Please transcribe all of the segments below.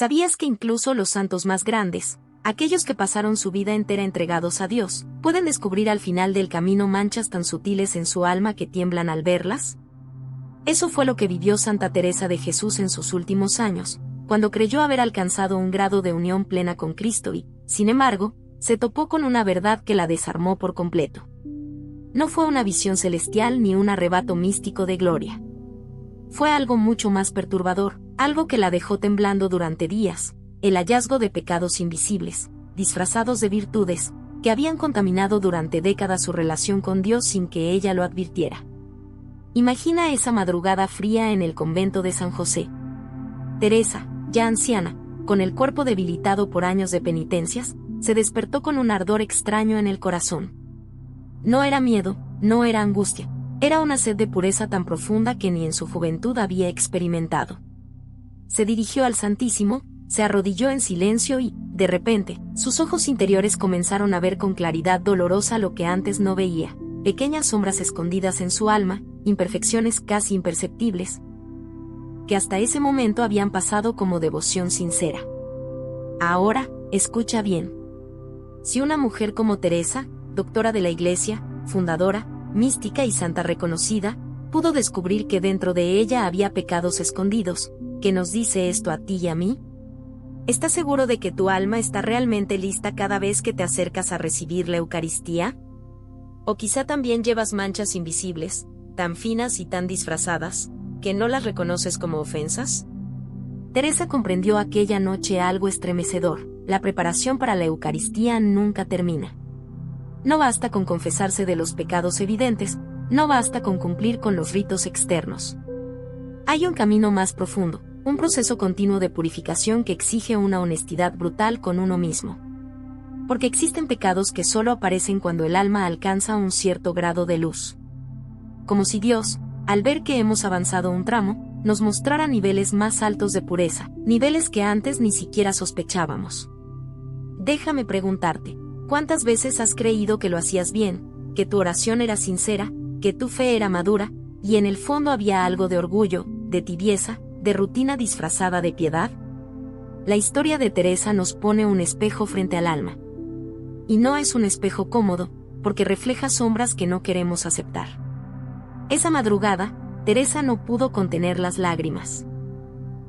¿Sabías que incluso los santos más grandes, aquellos que pasaron su vida entera entregados a Dios, pueden descubrir al final del camino manchas tan sutiles en su alma que tiemblan al verlas? Eso fue lo que vivió Santa Teresa de Jesús en sus últimos años, cuando creyó haber alcanzado un grado de unión plena con Cristo y, sin embargo, se topó con una verdad que la desarmó por completo. No fue una visión celestial ni un arrebato místico de gloria. Fue algo mucho más perturbador, algo que la dejó temblando durante días, el hallazgo de pecados invisibles, disfrazados de virtudes, que habían contaminado durante décadas su relación con Dios sin que ella lo advirtiera. Imagina esa madrugada fría en el convento de San José. Teresa, ya anciana, con el cuerpo debilitado por años de penitencias, se despertó con un ardor extraño en el corazón. No era miedo, no era angustia, era una sed de pureza tan profunda que ni en su juventud había experimentado. Se dirigió al Santísimo, se arrodilló en silencio y, de repente, sus ojos interiores comenzaron a ver con claridad dolorosa lo que antes no veía, pequeñas sombras escondidas en su alma, imperfecciones casi imperceptibles, que hasta ese momento habían pasado como devoción sincera. Ahora, escucha bien. Si una mujer como Teresa, doctora de la Iglesia, fundadora, mística y santa reconocida, pudo descubrir que dentro de ella había pecados escondidos, ¿qué nos dice esto a ti y a mí? ¿Estás seguro de que tu alma está realmente lista cada vez que te acercas a recibir la Eucaristía? ¿O quizá también llevas manchas invisibles, tan finas y tan disfrazadas, que no las reconoces como ofensas? Teresa comprendió aquella noche algo estremecedor: la preparación para la Eucaristía nunca termina. No basta con confesarse de los pecados evidentes, no basta con cumplir con los ritos externos. Hay un camino más profundo, un proceso continuo de purificación que exige una honestidad brutal con uno mismo. Porque existen pecados que solo aparecen cuando el alma alcanza un cierto grado de luz. Como si Dios, al ver que hemos avanzado un tramo, nos mostrara niveles más altos de pureza, niveles que antes ni siquiera sospechábamos. Déjame preguntarte, ¿cuántas veces has creído que lo hacías bien, que tu oración era sincera, que tu fe era madura, y en el fondo había algo de orgullo, de tibieza, de rutina disfrazada de piedad? La historia de Teresa nos pone un espejo frente al alma. Y no es un espejo cómodo, porque refleja sombras que no queremos aceptar. Esa madrugada, Teresa no pudo contener las lágrimas.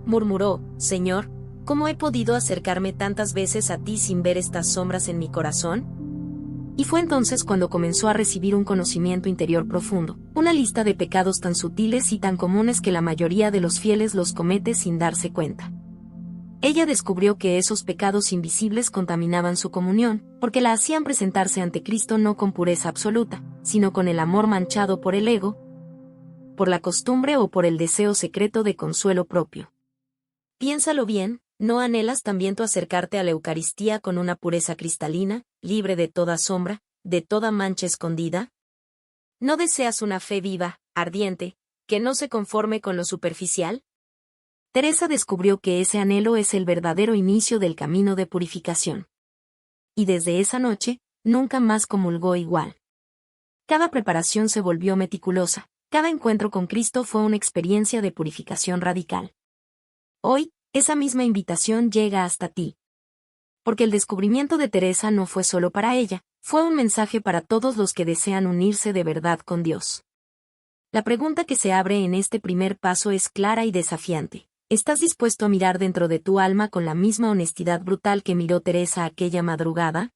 Murmuró: Señor, ¿cómo he podido acercarme tantas veces a ti sin ver estas sombras en mi corazón? Y fue entonces cuando comenzó a recibir un conocimiento interior profundo, una lista de pecados tan sutiles y tan comunes que la mayoría de los fieles los comete sin darse cuenta. Ella descubrió que esos pecados invisibles contaminaban su comunión, porque la hacían presentarse ante Cristo no con pureza absoluta, sino con el amor manchado por el ego, por la costumbre o por el deseo secreto de consuelo propio. Piénsalo bien, ¿no anhelas también tú acercarte a la Eucaristía con una pureza cristalina, libre de toda sombra, de toda mancha escondida? ¿No deseas una fe viva, ardiente, que no se conforme con lo superficial? Teresa descubrió que ese anhelo es el verdadero inicio del camino de purificación. Y desde esa noche, nunca más comulgó igual. Cada preparación se volvió meticulosa, cada encuentro con Cristo fue una experiencia de purificación radical. Hoy, esa misma invitación llega hasta ti. Porque el descubrimiento de Teresa no fue solo para ella, fue un mensaje para todos los que desean unirse de verdad con Dios. La pregunta que se abre en este primer paso es clara y desafiante. ¿Estás dispuesto a mirar dentro de tu alma con la misma honestidad brutal que miró Teresa aquella madrugada?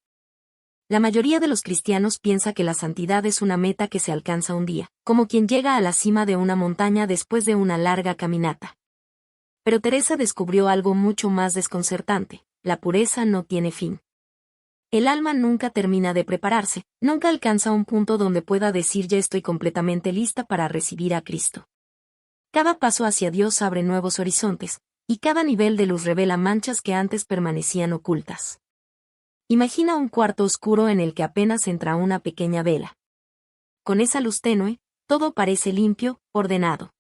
La mayoría de los cristianos piensa que la santidad es una meta que se alcanza un día, como quien llega a la cima de una montaña después de una larga caminata. Pero Teresa descubrió algo mucho más desconcertante: la pureza no tiene fin. El alma nunca termina de prepararse, nunca alcanza un punto donde pueda decir ya estoy completamente lista para recibir a Cristo. Cada paso hacia Dios abre nuevos horizontes, y cada nivel de luz revela manchas que antes permanecían ocultas. Imagina un cuarto oscuro en el que apenas entra una pequeña vela. Con esa luz tenue, todo parece limpio, ordenado.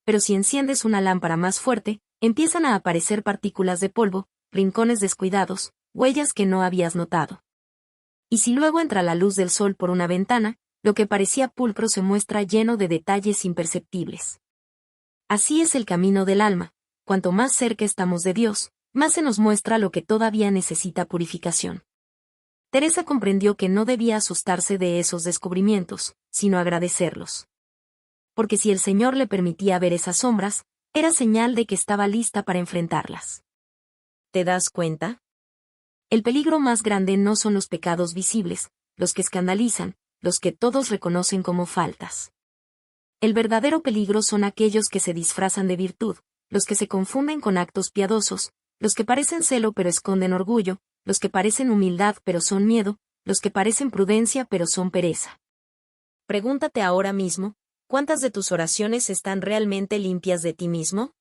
Pero si enciendes una lámpara más fuerte, empiezan a aparecer partículas de polvo, rincones descuidados, huellas que no habías notado. Y si luego entra la luz del sol por una ventana, lo que parecía pulcro se muestra lleno de detalles imperceptibles. Así es el camino del alma: cuanto más cerca estamos de Dios, más se nos muestra lo que todavía necesita purificación. Teresa comprendió que no debía asustarse de esos descubrimientos, sino agradecerlos. Porque si el Señor le permitía ver esas sombras, era señal de que estaba lista para enfrentarlas. ¿Te das cuenta? El peligro más grande no son los pecados visibles, los que escandalizan, los que todos reconocen como faltas. El verdadero peligro son aquellos que se disfrazan de virtud, los que se confunden con actos piadosos, los que parecen celo pero esconden orgullo, los que parecen humildad pero son miedo, los que parecen prudencia pero son pereza. Pregúntate ahora mismo, ¿cuántas de tus oraciones están realmente limpias de ti mismo?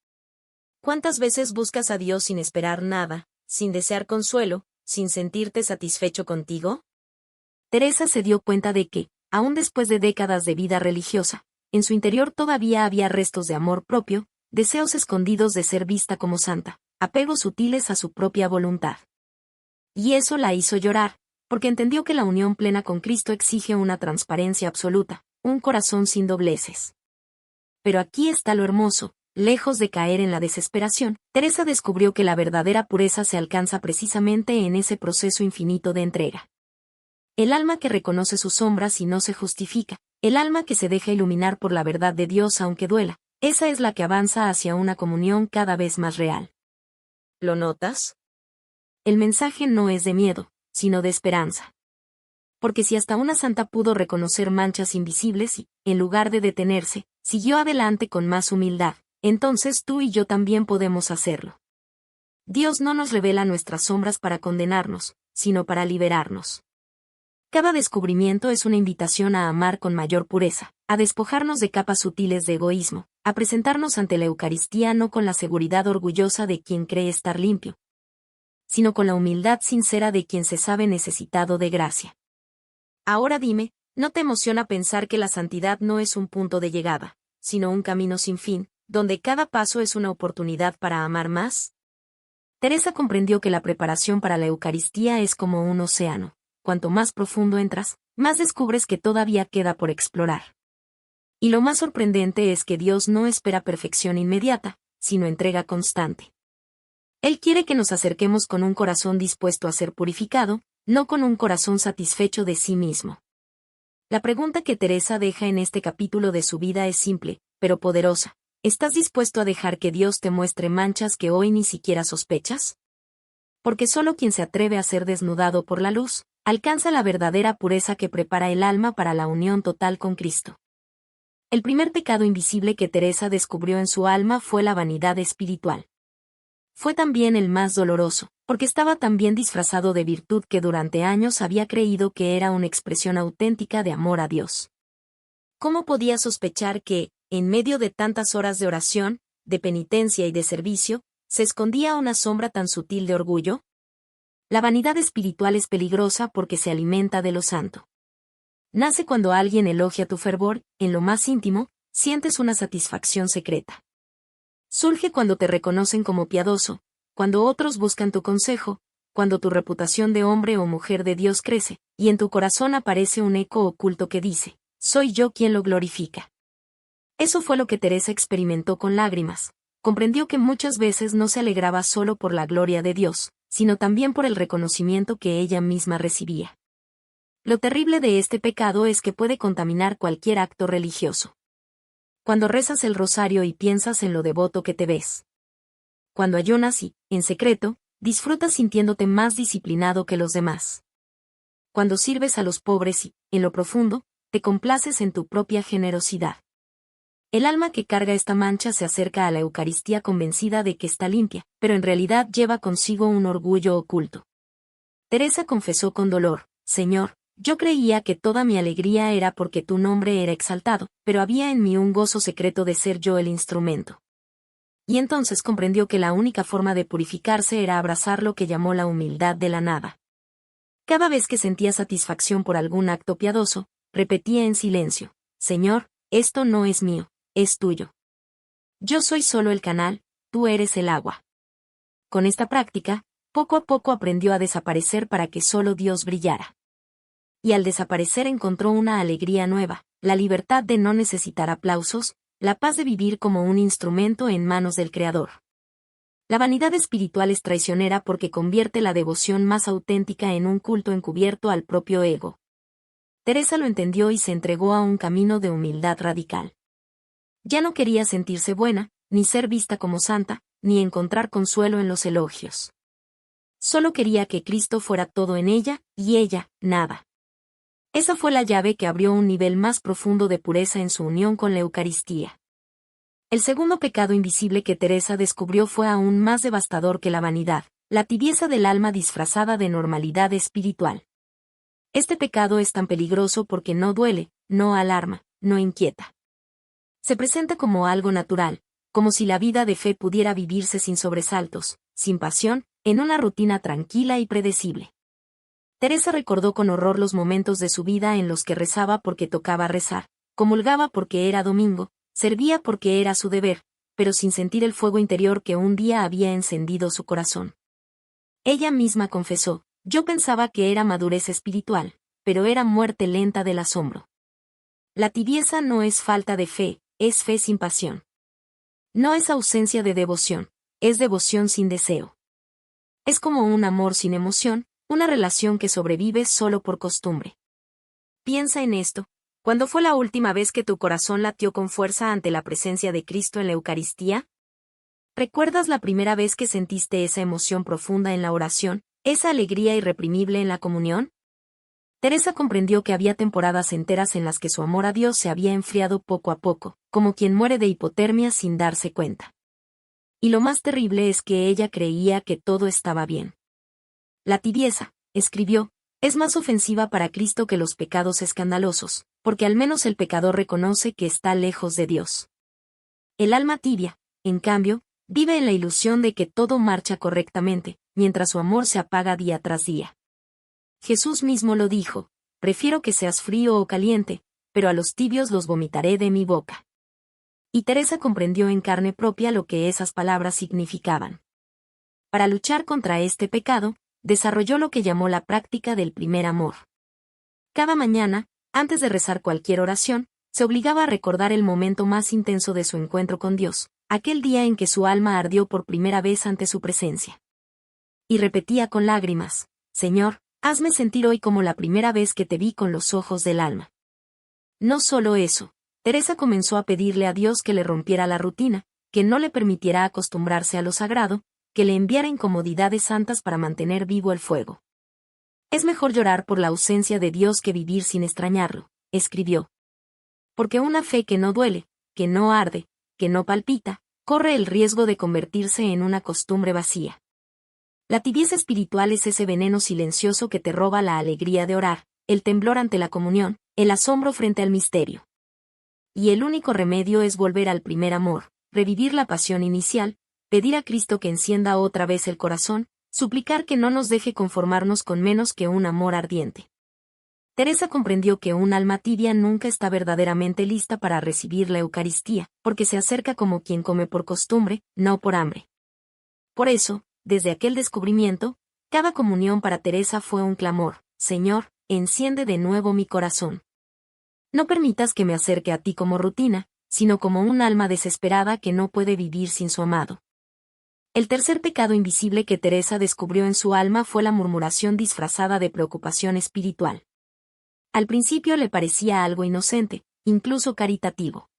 ¿Cuántas veces buscas a Dios sin esperar nada, sin desear consuelo, sin sentirte satisfecho contigo? Teresa se dio cuenta de que, aun después de décadas de vida religiosa, en su interior todavía había restos de amor propio, deseos escondidos de ser vista como santa, apegos sutiles a su propia voluntad. Y eso la hizo llorar, porque entendió que la unión plena con Cristo exige una transparencia absoluta, un corazón sin dobleces. Pero aquí está lo hermoso, lejos de caer en la desesperación, Teresa descubrió que la verdadera pureza se alcanza precisamente en ese proceso infinito de entrega. El alma que reconoce sus sombras y no se justifica, el alma que se deja iluminar por la verdad de Dios aunque duela, esa es la que avanza hacia una comunión cada vez más real. ¿Lo notas? El mensaje no es de miedo, sino de esperanza. Porque si hasta una santa pudo reconocer manchas invisibles y, en lugar de detenerse, siguió adelante con más humildad, entonces tú y yo también podemos hacerlo. Dios no nos revela nuestras sombras para condenarnos, sino para liberarnos. Cada descubrimiento es una invitación a amar con mayor pureza, a despojarnos de capas sutiles de egoísmo, a presentarnos ante la Eucaristía no con la seguridad orgullosa de quien cree estar limpio, sino con la humildad sincera de quien se sabe necesitado de gracia. Ahora dime, ¿no te emociona pensar que la santidad no es un punto de llegada, sino un camino sin fin, donde cada paso es una oportunidad para amar más? Teresa comprendió que la preparación para la Eucaristía es como un océano. Cuanto más profundo entras, más descubres que todavía queda por explorar. Y lo más sorprendente es que Dios no espera perfección inmediata, sino entrega constante. Él quiere que nos acerquemos con un corazón dispuesto a ser purificado, no con un corazón satisfecho de sí mismo. La pregunta que Teresa deja en este capítulo de su vida es simple, pero poderosa. ¿Estás dispuesto a dejar que Dios te muestre manchas que hoy ni siquiera sospechas? Porque solo quien se atreve a ser desnudado por la luz, alcanza la verdadera pureza que prepara el alma para la unión total con Cristo. El primer pecado invisible que Teresa descubrió en su alma fue la vanidad espiritual. Fue también el más doloroso, porque estaba tan bien disfrazado de virtud que durante años había creído que era una expresión auténtica de amor a Dios. ¿Cómo podía sospechar que, en medio de tantas horas de oración, de penitencia y de servicio, se escondía una sombra tan sutil de orgullo? La vanidad espiritual es peligrosa porque se alimenta de lo santo. Nace cuando alguien elogia tu fervor, en lo más íntimo, sientes una satisfacción secreta. Surge cuando te reconocen como piadoso, cuando otros buscan tu consejo, cuando tu reputación de hombre o mujer de Dios crece, y en tu corazón aparece un eco oculto que dice, soy yo quien lo glorifica. Eso fue lo que Teresa experimentó con lágrimas. Comprendió que muchas veces no se alegraba solo por la gloria de Dios, sino también por el reconocimiento que ella misma recibía. Lo terrible de este pecado es que puede contaminar cualquier acto religioso. Cuando rezas el rosario y piensas en lo devoto que te ves. Cuando ayunas y, en secreto, disfrutas sintiéndote más disciplinado que los demás. Cuando sirves a los pobres y, en lo profundo, te complaces en tu propia generosidad. El alma que carga esta mancha se acerca a la Eucaristía convencida de que está limpia, pero en realidad lleva consigo un orgullo oculto. Teresa confesó con dolor, Señor, yo creía que toda mi alegría era porque tu nombre era exaltado, pero había en mí un gozo secreto de ser yo el instrumento. Y entonces comprendió que la única forma de purificarse era abrazar lo que llamó la humildad de la nada. Cada vez que sentía satisfacción por algún acto piadoso, repetía en silencio, Señor, esto no es mío, es tuyo. Yo soy solo el canal, tú eres el agua. Con esta práctica, poco a poco aprendió a desaparecer para que solo Dios brillara. Y al desaparecer encontró una alegría nueva, la libertad de no necesitar aplausos, la paz de vivir como un instrumento en manos del Creador. La vanidad espiritual es traicionera porque convierte la devoción más auténtica en un culto encubierto al propio ego. Teresa lo entendió y se entregó a un camino de humildad radical. Ya no quería sentirse buena, ni ser vista como santa, ni encontrar consuelo en los elogios. Solo quería que Cristo fuera todo en ella, y ella, nada. Esa fue la llave que abrió un nivel más profundo de pureza en su unión con la Eucaristía. El segundo pecado invisible que Teresa descubrió fue aún más devastador que la vanidad, la tibieza del alma disfrazada de normalidad espiritual. Este pecado es tan peligroso porque no duele, no alarma, no inquieta. Se presenta como algo natural, como si la vida de fe pudiera vivirse sin sobresaltos, sin pasión, en una rutina tranquila y predecible. Teresa recordó con horror los momentos de su vida en los que rezaba porque tocaba rezar, comulgaba porque era domingo, servía porque era su deber, pero sin sentir el fuego interior que un día había encendido su corazón. Ella misma confesó, yo pensaba que era madurez espiritual, pero era muerte lenta del asombro. La tibieza no es falta de fe, es fe sin pasión. No es ausencia de devoción, es devoción sin deseo. Es como un amor sin emoción, una relación que sobrevive solo por costumbre. Piensa en esto. ¿Cuándo fue la última vez que tu corazón latió con fuerza ante la presencia de Cristo en la Eucaristía? ¿Recuerdas la primera vez que sentiste esa emoción profunda en la oración, esa alegría irreprimible en la comunión? Teresa comprendió que había temporadas enteras en las que su amor a Dios se había enfriado poco a poco, como quien muere de hipotermia sin darse cuenta. Y lo más terrible es que ella creía que todo estaba bien. La tibieza, escribió, es más ofensiva para Cristo que los pecados escandalosos, porque al menos el pecador reconoce que está lejos de Dios. El alma tibia, en cambio, vive en la ilusión de que todo marcha correctamente, mientras su amor se apaga día tras día. Jesús mismo lo dijo, prefiero que seas frío o caliente, pero a los tibios los vomitaré de mi boca. Y Teresa comprendió en carne propia lo que esas palabras significaban. Para luchar contra este pecado, desarrolló lo que llamó la práctica del primer amor. Cada mañana, antes de rezar cualquier oración, se obligaba a recordar el momento más intenso de su encuentro con Dios, aquel día en que su alma ardió por primera vez ante su presencia. Y repetía con lágrimas, Señor, hazme sentir hoy como la primera vez que te vi con los ojos del alma. No solo eso, Teresa comenzó a pedirle a Dios que le rompiera la rutina, que no le permitiera acostumbrarse a lo sagrado, que le enviara incomodidades santas para mantener vivo el fuego. Es mejor llorar por la ausencia de Dios que vivir sin extrañarlo, escribió. Porque una fe que no duele, que no arde, que no palpita, corre el riesgo de convertirse en una costumbre vacía. La tibieza espiritual es ese veneno silencioso que te roba la alegría de orar, el temblor ante la comunión, el asombro frente al misterio. Y el único remedio es volver al primer amor, revivir la pasión inicial, pedir a Cristo que encienda otra vez el corazón, suplicar que no nos deje conformarnos con menos que un amor ardiente. Teresa comprendió que un alma tibia nunca está verdaderamente lista para recibir la Eucaristía, porque se acerca como quien come por costumbre, no por hambre. Por eso, desde aquel descubrimiento, cada comunión para Teresa fue un clamor, Señor, enciende de nuevo mi corazón. No permitas que me acerque a ti como rutina, sino como un alma desesperada que no puede vivir sin su amado. El tercer pecado invisible que Teresa descubrió en su alma fue la murmuración disfrazada de preocupación espiritual. Al principio le parecía algo inocente, incluso caritativo.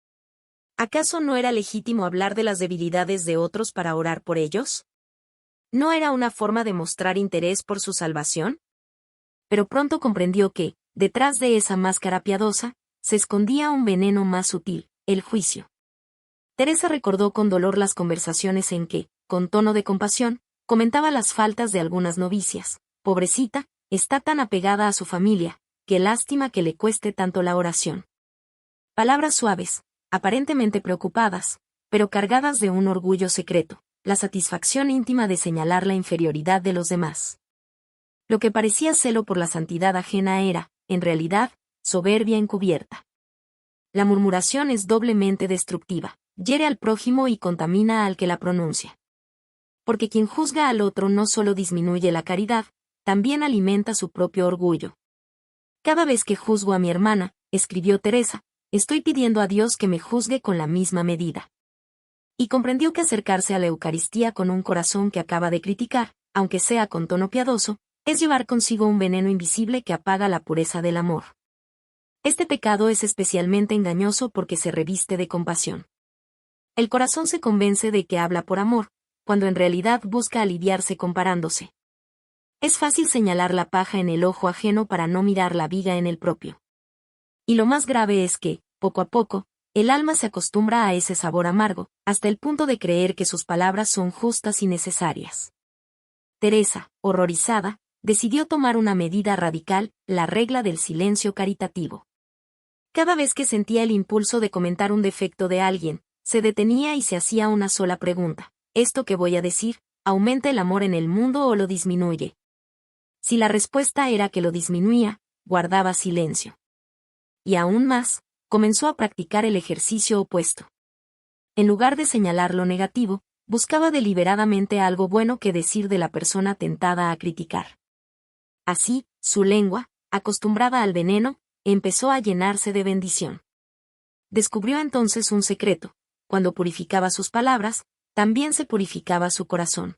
¿Acaso no era legítimo hablar de las debilidades de otros para orar por ellos? ¿No era una forma de mostrar interés por su salvación? Pero pronto comprendió que, detrás de esa máscara piadosa, se escondía un veneno más sutil, el juicio. Teresa recordó con dolor las conversaciones en que, con tono de compasión, comentaba las faltas de algunas novicias. Pobrecita, está tan apegada a su familia, qué lástima que le cueste tanto la oración. Palabras suaves, aparentemente preocupadas, pero cargadas de un orgullo secreto, la satisfacción íntima de señalar la inferioridad de los demás. Lo que parecía celo por la santidad ajena era, en realidad, soberbia encubierta. La murmuración es doblemente destructiva, hiere al prójimo y contamina al que la pronuncia. Porque quien juzga al otro no solo disminuye la caridad, también alimenta su propio orgullo. Cada vez que juzgo a mi hermana, escribió Teresa, estoy pidiendo a Dios que me juzgue con la misma medida. Y comprendió que acercarse a la Eucaristía con un corazón que acaba de criticar, aunque sea con tono piadoso, es llevar consigo un veneno invisible que apaga la pureza del amor. Este pecado es especialmente engañoso porque se reviste de compasión. El corazón se convence de que habla por amor, cuando en realidad busca aliviarse comparándose. Es fácil señalar la paja en el ojo ajeno para no mirar la viga en el propio. Y lo más grave es que, poco a poco, el alma se acostumbra a ese sabor amargo, hasta el punto de creer que sus palabras son justas y necesarias. Teresa, horrorizada, decidió tomar una medida radical, la regla del silencio caritativo. Cada vez que sentía el impulso de comentar un defecto de alguien, se detenía y se hacía una sola pregunta: ¿esto que voy a decir, aumenta el amor en el mundo o lo disminuye? Si la respuesta era que lo disminuía, guardaba silencio. Y aún más, comenzó a practicar el ejercicio opuesto. En lugar de señalar lo negativo, buscaba deliberadamente algo bueno que decir de la persona tentada a criticar. Así, su lengua, acostumbrada al veneno, empezó a llenarse de bendición. Descubrió entonces un secreto: cuando purificaba sus palabras, también se purificaba su corazón.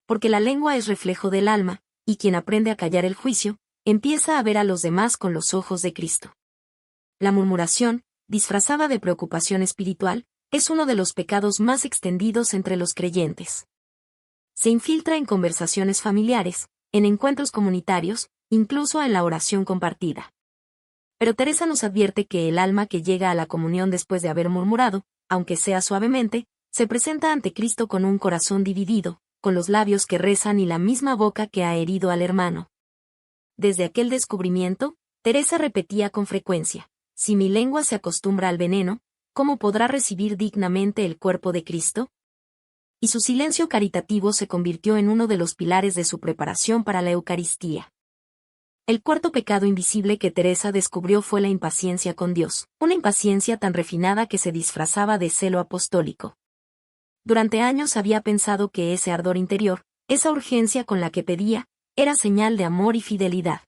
Porque la lengua es reflejo del alma, y quien aprende a callar el juicio, empieza a ver a los demás con los ojos de Cristo. La murmuración, disfrazada de preocupación espiritual, es uno de los pecados más extendidos entre los creyentes. Se infiltra en conversaciones familiares, en encuentros comunitarios, incluso en la oración compartida. Pero Teresa nos advierte que el alma que llega a la comunión después de haber murmurado, aunque sea suavemente, se presenta ante Cristo con un corazón dividido, con los labios que rezan y la misma boca que ha herido al hermano. Desde aquel descubrimiento, Teresa repetía con frecuencia: si mi lengua se acostumbra al veneno, ¿cómo podrá recibir dignamente el cuerpo de Cristo? Y su silencio caritativo se convirtió en uno de los pilares de su preparación para la Eucaristía. El cuarto pecado invisible que Teresa descubrió fue la impaciencia con Dios, una impaciencia tan refinada que se disfrazaba de celo apostólico. Durante años había pensado que ese ardor interior, esa urgencia con la que pedía, era señal de amor y fidelidad.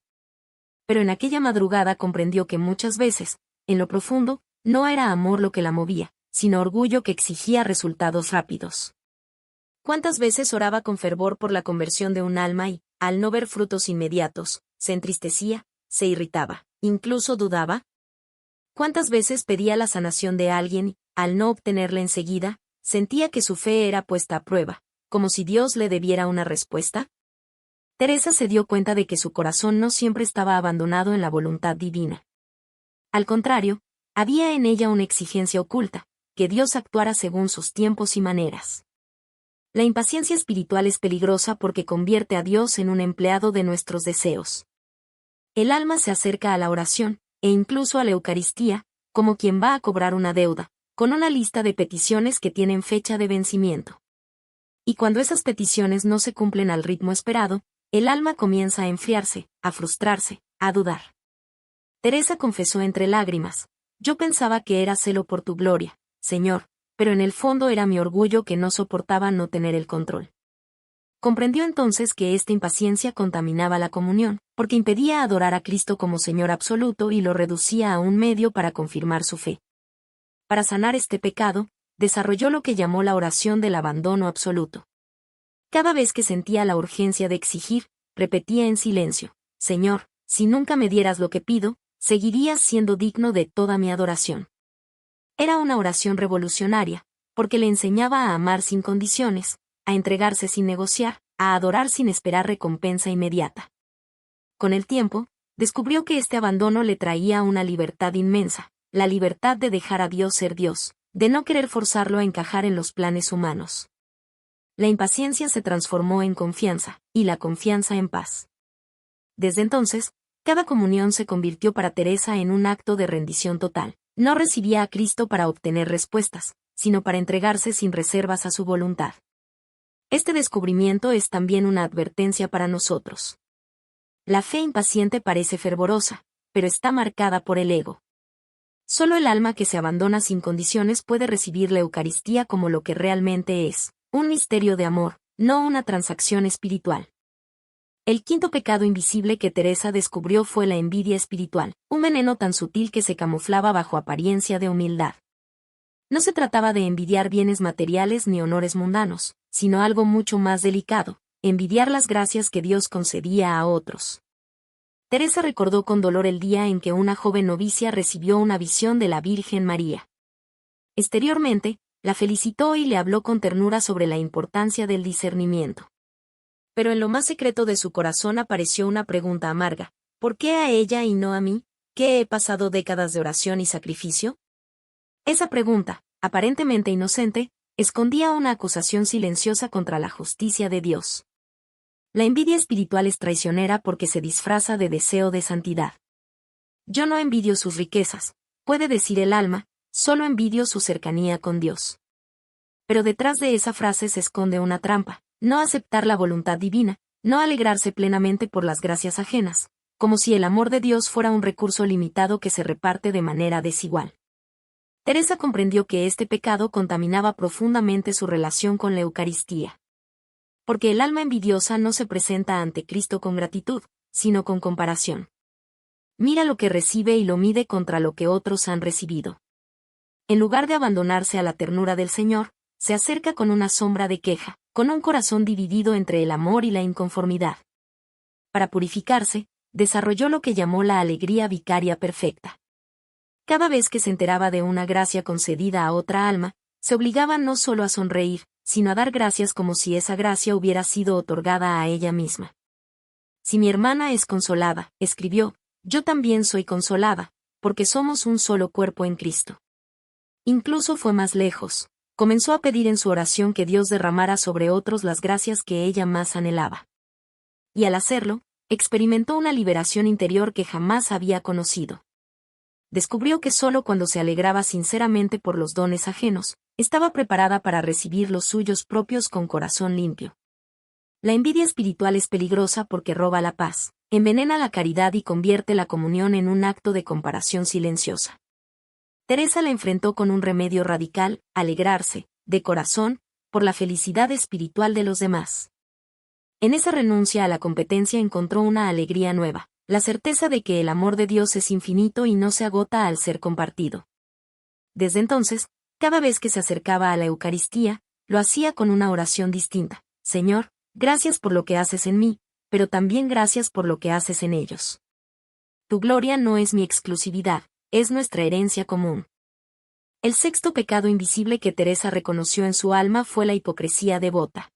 Pero en aquella madrugada comprendió que muchas veces, en lo profundo, no era amor lo que la movía, sino orgullo que exigía resultados rápidos. ¿Cuántas veces oraba con fervor por la conversión de un alma y, al no ver frutos inmediatos, se entristecía, se irritaba, incluso dudaba? ¿Cuántas veces pedía la sanación de alguien y, al no obtenerla enseguida, sentía que su fe era puesta a prueba, como si Dios le debiera una respuesta? Teresa se dio cuenta de que su corazón no siempre estaba abandonado en la voluntad divina. Al contrario, había en ella una exigencia oculta, que Dios actuara según sus tiempos y maneras. La impaciencia espiritual es peligrosa porque convierte a Dios en un empleado de nuestros deseos. El alma se acerca a la oración, e incluso a la Eucaristía, como quien va a cobrar una deuda, con una lista de peticiones que tienen fecha de vencimiento. Y cuando esas peticiones no se cumplen al ritmo esperado, el alma comienza a enfriarse, a frustrarse, a dudar. Teresa confesó entre lágrimas: yo pensaba que era celo por tu gloria, Señor, pero en el fondo era mi orgullo que no soportaba no tener el control. Comprendió entonces que esta impaciencia contaminaba la comunión, porque impedía adorar a Cristo como Señor absoluto y lo reducía a un medio para confirmar su fe. Para sanar este pecado, desarrolló lo que llamó la oración del abandono absoluto. Cada vez que sentía la urgencia de exigir, repetía en silencio: Señor, si nunca me dieras lo que pido, seguirías siendo digno de toda mi adoración. Era una oración revolucionaria, porque le enseñaba a amar sin condiciones, a entregarse sin negociar, a adorar sin esperar recompensa inmediata. Con el tiempo, descubrió que este abandono le traía una libertad inmensa, la libertad de dejar a Dios ser Dios, de no querer forzarlo a encajar en los planes humanos. La impaciencia se transformó en confianza, y la confianza en paz. Desde entonces, cada comunión se convirtió para Teresa en un acto de rendición total. No recibía a Cristo para obtener respuestas, sino para entregarse sin reservas a su voluntad. Este descubrimiento es también una advertencia para nosotros. La fe impaciente parece fervorosa, pero está marcada por el ego. Solo el alma que se abandona sin condiciones puede recibir la Eucaristía como lo que realmente es: un misterio de amor, no una transacción espiritual. El quinto pecado invisible que Teresa descubrió fue la envidia espiritual, un veneno tan sutil que se camuflaba bajo apariencia de humildad. No se trataba de envidiar bienes materiales ni honores mundanos, sino algo mucho más delicado, envidiar las gracias que Dios concedía a otros. Teresa recordó con dolor el día en que una joven novicia recibió una visión de la Virgen María. Exteriormente, la felicitó y le habló con ternura sobre la importancia del discernimiento. Pero en lo más secreto de su corazón apareció una pregunta amarga: ¿por qué a ella y no a mí, que he pasado décadas de oración y sacrificio? Esa pregunta, aparentemente inocente, escondía una acusación silenciosa contra la justicia de Dios. La envidia espiritual es traicionera porque se disfraza de deseo de santidad. Yo no envidio sus riquezas, puede decir el alma, solo envidio su cercanía con Dios. Pero detrás de esa frase se esconde una trampa: no aceptar la voluntad divina, no alegrarse plenamente por las gracias ajenas, como si el amor de Dios fuera un recurso limitado que se reparte de manera desigual. Teresa comprendió que este pecado contaminaba profundamente su relación con la Eucaristía. Porque el alma envidiosa no se presenta ante Cristo con gratitud, sino con comparación. Mira lo que recibe y lo mide contra lo que otros han recibido. En lugar de abandonarse a la ternura del Señor, se acerca con una sombra de queja, con un corazón dividido entre el amor y la inconformidad. Para purificarse, desarrolló lo que llamó la alegría vicaria perfecta. Cada vez que se enteraba de una gracia concedida a otra alma, se obligaba no solo a sonreír, sino a dar gracias como si esa gracia hubiera sido otorgada a ella misma. Si mi hermana es consolada, escribió, yo también soy consolada, porque somos un solo cuerpo en Cristo. Incluso fue más lejos. Comenzó a pedir en su oración que Dios derramara sobre otros las gracias que ella más anhelaba. Y al hacerlo, experimentó una liberación interior que jamás había conocido. Descubrió que solo cuando se alegraba sinceramente por los dones ajenos, estaba preparada para recibir los suyos propios con corazón limpio. La envidia espiritual es peligrosa porque roba la paz, envenena la caridad y convierte la comunión en un acto de comparación silenciosa. Teresa la enfrentó con un remedio radical: alegrarse, de corazón, por la felicidad espiritual de los demás. En esa renuncia a la competencia encontró una alegría nueva, la certeza de que el amor de Dios es infinito y no se agota al ser compartido. Desde entonces, cada vez que se acercaba a la Eucaristía, lo hacía con una oración distinta: Señor, gracias por lo que haces en mí, pero también gracias por lo que haces en ellos. Tu gloria no es mi exclusividad, es nuestra herencia común. El sexto pecado invisible que Teresa reconoció en su alma fue la hipocresía devota.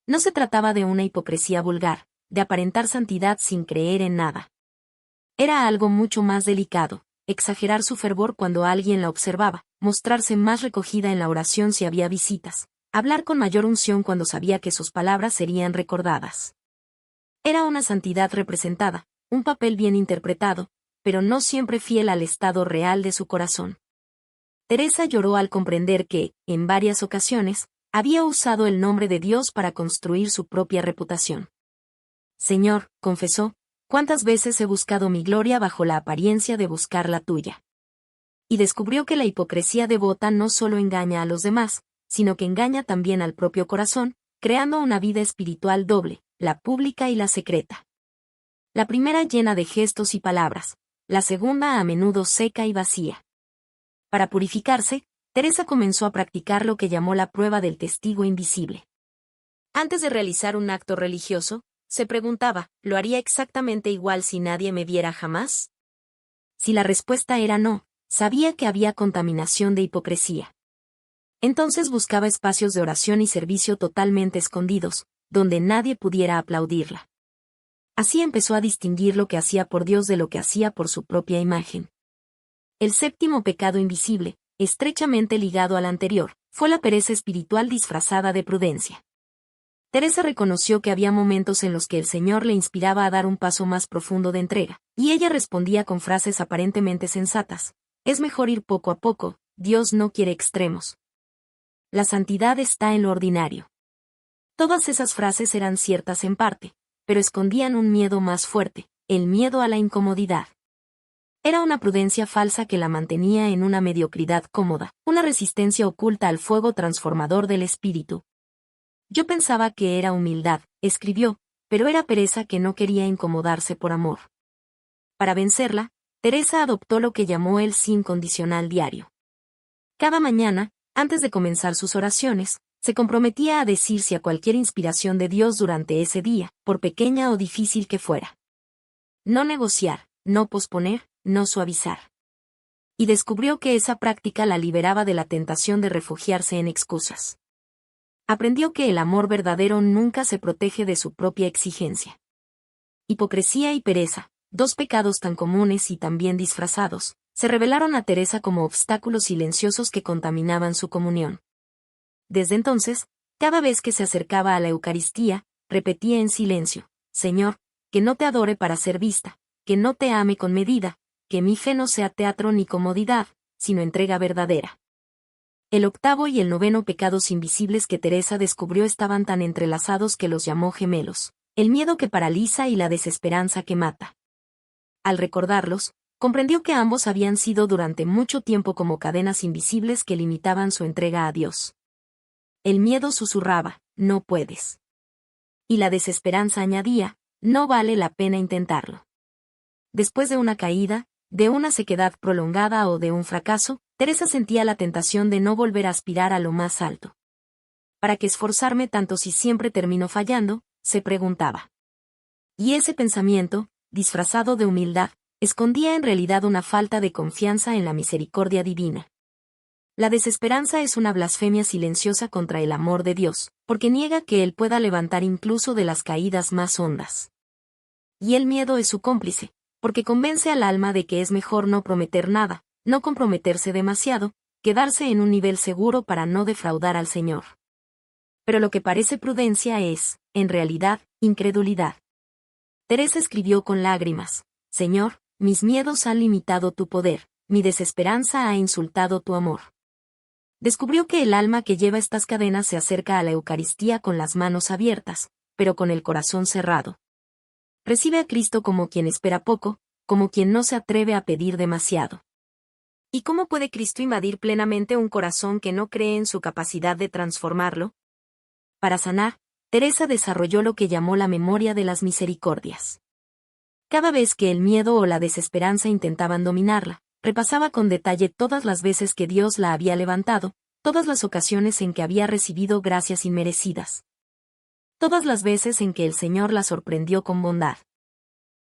No se trataba de una hipocresía vulgar, de aparentar santidad sin creer en nada. Era algo mucho más delicado: exagerar su fervor cuando alguien la observaba, mostrarse más recogida en la oración si había visitas, hablar con mayor unción cuando sabía que sus palabras serían recordadas. Era una santidad representada, un papel bien interpretado, pero no siempre fiel al estado real de su corazón. Teresa lloró al comprender que, en varias ocasiones, había usado el nombre de Dios para construir su propia reputación. Señor, confesó, ¿cuántas veces he buscado mi gloria bajo la apariencia de buscar la tuya? Y descubrió que la hipocresía devota no solo engaña a los demás, sino que engaña también al propio corazón, creando una vida espiritual doble, la pública y la secreta. La primera llena de gestos y palabras, la segunda a menudo seca y vacía. Para purificarse, Teresa comenzó a practicar lo que llamó la prueba del testigo invisible. Antes de realizar un acto religioso, se preguntaba, ¿lo haría exactamente igual si nadie me viera jamás? Si la respuesta era no, sabía que había contaminación de hipocresía. Entonces buscaba espacios de oración y servicio totalmente escondidos, donde nadie pudiera aplaudirla. Así empezó a distinguir lo que hacía por Dios de lo que hacía por su propia imagen. El séptimo pecado invisible, estrechamente ligado al anterior, fue la pereza espiritual disfrazada de prudencia. Teresa reconoció que había momentos en los que el Señor le inspiraba a dar un paso más profundo de entrega, y ella respondía con frases aparentemente sensatas: es mejor ir poco a poco, Dios no quiere extremos. La santidad está en lo ordinario. Todas esas frases eran ciertas en parte, pero escondían un miedo más fuerte, el miedo a la incomodidad. Era una prudencia falsa que la mantenía en una mediocridad cómoda, una resistencia oculta al fuego transformador del espíritu. Yo pensaba que era humildad, escribió, pero era pereza que no quería incomodarse por amor. Para vencerla, Teresa adoptó lo que llamó el sí incondicional diario. Cada mañana, antes de comenzar sus oraciones, se comprometía a decir a cualquier inspiración de Dios durante ese día, por pequeña o difícil que fuera. No negociar, no posponer, no suavizar. Y descubrió que esa práctica la liberaba de la tentación de refugiarse en excusas. Aprendió que el amor verdadero nunca se protege de su propia exigencia. Hipocresía y pereza, dos pecados tan comunes y tan bien disfrazados, se revelaron a Teresa como obstáculos silenciosos que contaminaban su comunión. Desde entonces, cada vez que se acercaba a la Eucaristía, repetía en silencio: Señor, que no te adore para ser vista, que no te ame con medida, que mi fe no sea teatro ni comodidad, sino entrega verdadera. El octavo y el noveno pecados invisibles que Teresa descubrió estaban tan entrelazados que los llamó gemelos: el miedo que paraliza y la desesperanza que mata. Al recordarlos, comprendió que ambos habían sido durante mucho tiempo como cadenas invisibles que limitaban su entrega a Dios. El miedo susurraba: no puedes. Y la desesperanza añadía: no vale la pena intentarlo. Después de una caída, de una sequedad prolongada o de un fracaso, Teresa sentía la tentación de no volver a aspirar a lo más alto. ¿Para qué esforzarme tanto si siempre termino fallando?, se preguntaba. Y ese pensamiento, disfrazado de humildad, escondía en realidad una falta de confianza en la misericordia divina. La desesperanza es una blasfemia silenciosa contra el amor de Dios, porque niega que Él pueda levantar incluso de las caídas más hondas. Y el miedo es su cómplice, porque convence al alma de que es mejor no prometer nada, no comprometerse demasiado, quedarse en un nivel seguro para no defraudar al Señor. Pero lo que parece prudencia es, en realidad, incredulidad. Teresa escribió con lágrimas: Señor, mis miedos han limitado tu poder, mi desesperanza ha insultado tu amor. Descubrió que el alma que lleva estas cadenas se acerca a la Eucaristía con las manos abiertas, pero con el corazón cerrado. Recibe a Cristo como quien espera poco, como quien no se atreve a pedir demasiado. ¿Y cómo puede Cristo invadir plenamente un corazón que no cree en su capacidad de transformarlo? Para sanar, Teresa desarrolló lo que llamó la memoria de las misericordias. Cada vez que el miedo o la desesperanza intentaban dominarla, repasaba con detalle todas las veces que Dios la había levantado, todas las ocasiones en que había recibido gracias inmerecidas. Todas las veces en que el Señor la sorprendió con bondad.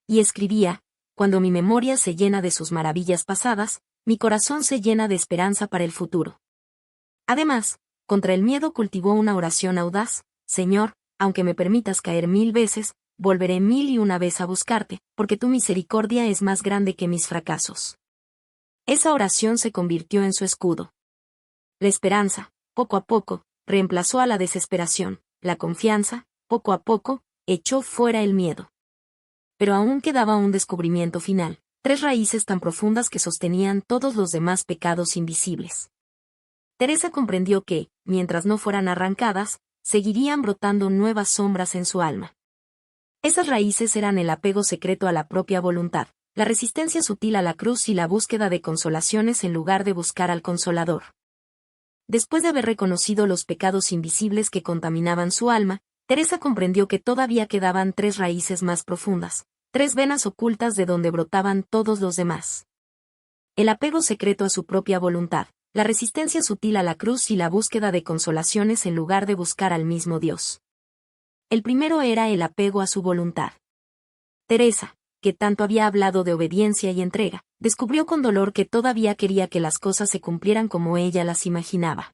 Y escribía: cuando mi memoria se llena de sus maravillas pasadas, mi corazón se llena de esperanza para el futuro. Además, contra el miedo cultivó una oración audaz: Señor, aunque me permitas caer 1000 veces, volveré 1001 vez a buscarte, porque tu misericordia es más grande que mis fracasos. Esa oración se convirtió en su escudo. La esperanza, poco a poco, reemplazó a la desesperación; la confianza, poco a poco, echó fuera el miedo. Pero aún quedaba un descubrimiento final: 3 raíces tan profundas que sostenían todos los demás pecados invisibles. Teresa comprendió que, mientras no fueran arrancadas, seguirían brotando nuevas sombras en su alma. Esas raíces eran el apego secreto a la propia voluntad, la resistencia sutil a la cruz y la búsqueda de consolaciones en lugar de buscar al Consolador. Después de haber reconocido los pecados invisibles que contaminaban su alma, Teresa comprendió que todavía quedaban 3 raíces más profundas, 3 venas ocultas de donde brotaban todos los demás. El apego secreto a su propia voluntad, la resistencia sutil a la cruz y la búsqueda de consolaciones en lugar de buscar al mismo Dios. El primero era el apego a su voluntad. Teresa, que tanto había hablado de obediencia y entrega, descubrió con dolor que todavía quería que las cosas se cumplieran como ella las imaginaba.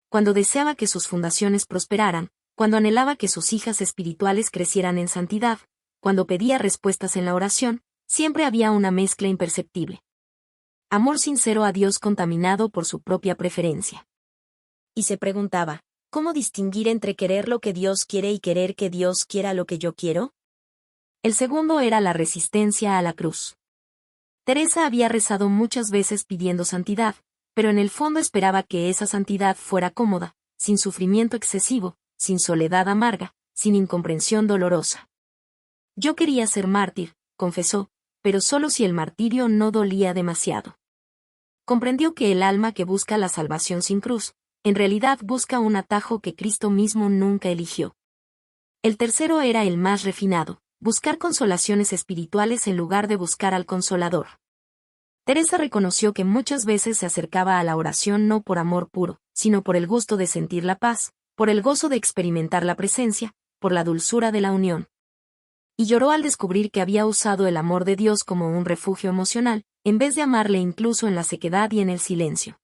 Cuando deseaba que sus fundaciones prosperaran, cuando anhelaba que sus hijas espirituales crecieran en santidad, cuando pedía respuestas en la oración, siempre había una mezcla imperceptible. Amor sincero a Dios contaminado por su propia preferencia. Y se preguntaba: ¿cómo distinguir entre querer lo que Dios quiere y querer que Dios quiera lo que yo quiero? El segundo era la resistencia a la cruz. Teresa había rezado muchas veces pidiendo santidad, pero en el fondo esperaba que esa santidad fuera cómoda, sin sufrimiento excesivo, sin soledad amarga, sin incomprensión dolorosa. Yo quería ser mártir, confesó, pero solo si el martirio no dolía demasiado. Comprendió que el alma que busca la salvación sin cruz, en realidad busca un atajo que Cristo mismo nunca eligió. El tercero era el más refinado: buscar consolaciones espirituales en lugar de buscar al Consolador. Teresa reconoció que muchas veces se acercaba a la oración no por amor puro, sino por el gusto de sentir la paz, por el gozo de experimentar la presencia, por la dulzura de la unión. Y lloró al descubrir que había usado el amor de Dios como un refugio emocional, en vez de amarle incluso en la sequedad y en el silencio.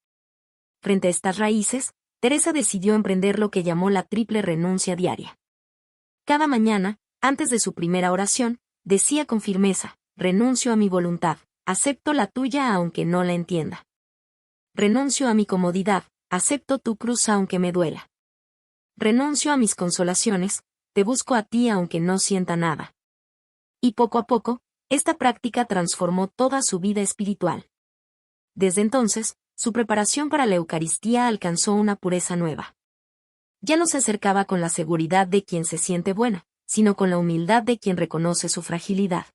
Frente a estas raíces, Teresa decidió emprender lo que llamó la triple renuncia diaria. Cada mañana, antes de su primera oración, decía con firmeza: renuncio a mi voluntad, acepto la tuya aunque no la entienda. Renuncio a mi comodidad, acepto tu cruz aunque me duela. Renuncio a mis consolaciones, te busco a ti aunque no sienta nada. Y poco a poco, esta práctica transformó toda su vida espiritual. Desde entonces, su preparación para la Eucaristía alcanzó una pureza nueva. Ya no se acercaba con la seguridad de quien se siente buena, sino con la humildad de quien reconoce su fragilidad.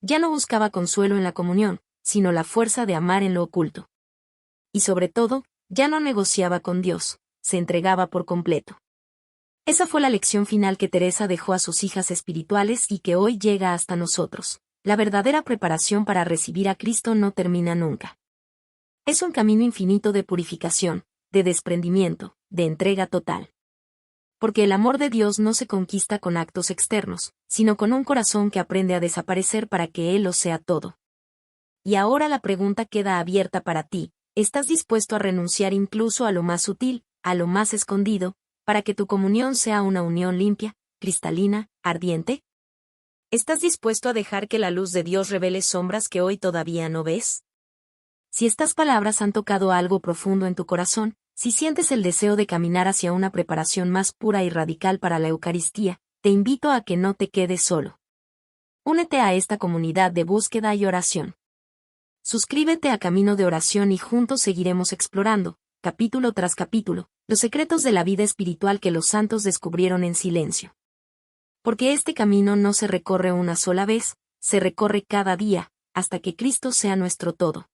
Ya no buscaba consuelo en la comunión, sino la fuerza de amar en lo oculto. Y sobre todo, ya no negociaba con Dios, se entregaba por completo. Esa fue la lección final que Teresa dejó a sus hijas espirituales y que hoy llega hasta nosotros. La verdadera preparación para recibir a Cristo no termina nunca. Es un camino infinito de purificación, de desprendimiento, de entrega total. Porque el amor de Dios no se conquista con actos externos, sino con un corazón que aprende a desaparecer para que Él lo sea todo. Y ahora la pregunta queda abierta para ti: ¿estás dispuesto a renunciar incluso a lo más sutil, a lo más escondido, para que tu comunión sea una unión limpia, cristalina, ardiente? ¿Estás dispuesto a dejar que la luz de Dios revele sombras que hoy todavía no ves? Si estas palabras han tocado algo profundo en tu corazón, si sientes el deseo de caminar hacia una preparación más pura y radical para la Eucaristía, te invito a que no te quedes solo. Únete a esta comunidad de búsqueda y oración. Suscríbete a Camino de Oración y juntos seguiremos explorando, capítulo tras capítulo, los secretos de la vida espiritual que los santos descubrieron en silencio. Porque este camino no se recorre una sola vez, se recorre cada día, hasta que Cristo sea nuestro todo.